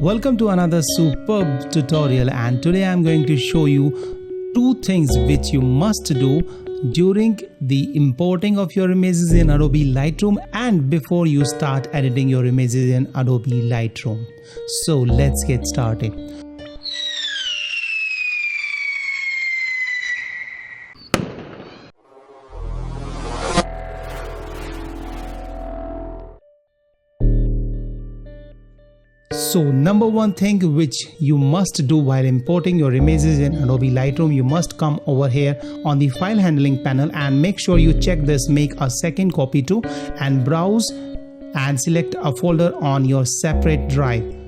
Welcome to another superb tutorial, and today I'm going to show you two things which you must do during the importing of your images in Adobe Lightroom and before you start editing your images in Adobe Lightroom. So let's get started. So number one thing which you must do while importing your images in Adobe Lightroom, you must come over here on the file handling panel and make sure you check this make a second copy to and browse and select a folder on your separate drive,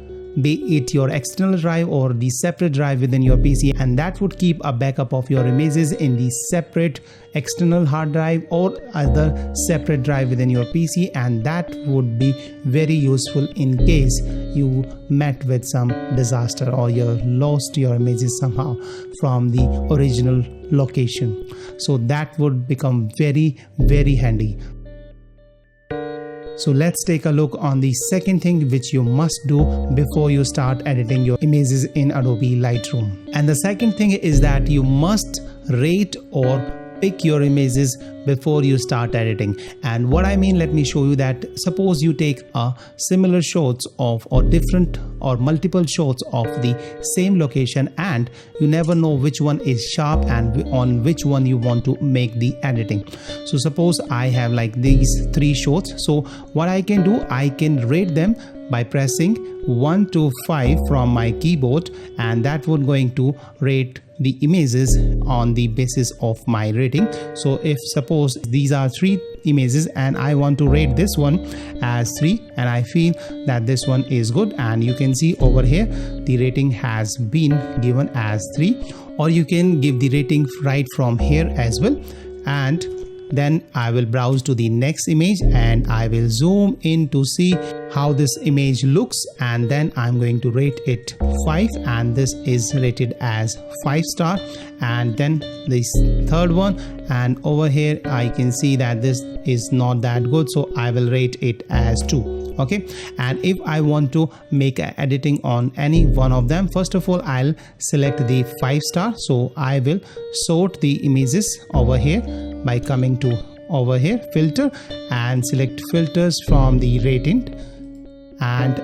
be it your external drive or the separate drive within your PC, and that would keep a backup of your images in the separate external hard drive or other separate drive within your PC, and that would be very useful in case you met with some disaster or you lost your images somehow from the original location. So that would become very handy. So let's take a look on the second thing which you must do before you start editing your images in Adobe Lightroom. And the second thing is that you must rate or pick your images before you start editing. And what I mean, let me show you that. Suppose you take a similar shots of or different or multiple shots of the same location and you never know which one is sharp and on which one you want to make the editing. So suppose I have like these three shots. So what I can do, I can rate them by pressing 1 to 5 from my keyboard, and that would going to rate the images on the basis of my rating. So if suppose these are 3 images and I want to rate this one as 3 and I feel that this one is good, and you can see over here the rating has been given as 3, or you can give the rating right from here as well. And then I will browse to the next image and I will zoom in to see how this image looks, and then I'm going to rate it 5, and this is rated as 5 star. And then this third one, and over here I can see that this is not that good, so I will rate it as 2. Okay, and if I want to make a editing on any one of them, first of all I'll select the 5 star. So I will sort the images over here by coming to over here filter and select filters from the rating, and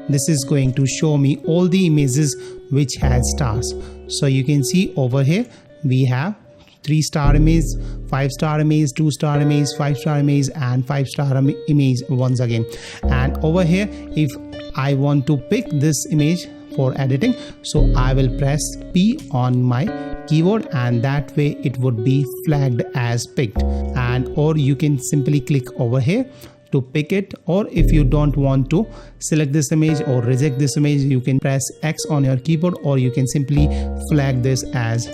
this is going to show me all the images which has stars. So you can see over here we have 3 star image, 5 star image, 2 star image, 5 star image, and 5 star image once again. And over here if I want to pick this image for editing, so I will press P on my keyboard, and that way it would be flagged as picked. And or you can simply click over here to pick it, or if you don't want to select this image or reject this image, you can press X on your keyboard, or you can simply flag this as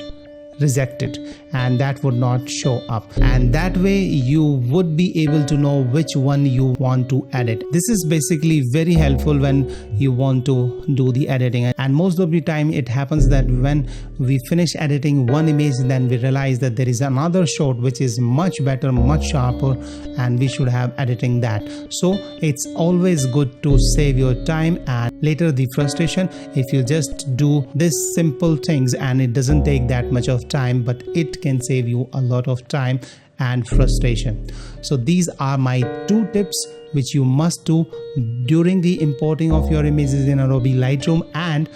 rejected, and that would not show up, and that way you would be able to know which one you want to edit. This is basically very helpful when you want to do the editing, and most of the time it happens that when we finish editing one image, then we realize that there is another shot which is much better, much sharper, and we should have editing that. So it's always good to save your time and later the frustration if you just do this simple things, and it doesn't take that much of time, but it can save you a lot of time and frustration. So these are my 2 tips which you must do during the importing of your images in Adobe Lightroom and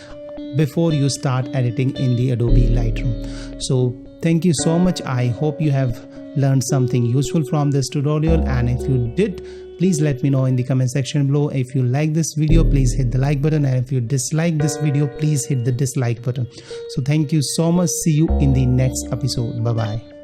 before you start editing in the Adobe Lightroom. So thank you so much. I hope you have learned something useful from this tutorial, and if you did, please let me know in the comment section below. If you like this video, please hit the like button, and if you dislike this video, please hit the dislike button. So thank you so much. See you in the next episode. Bye bye.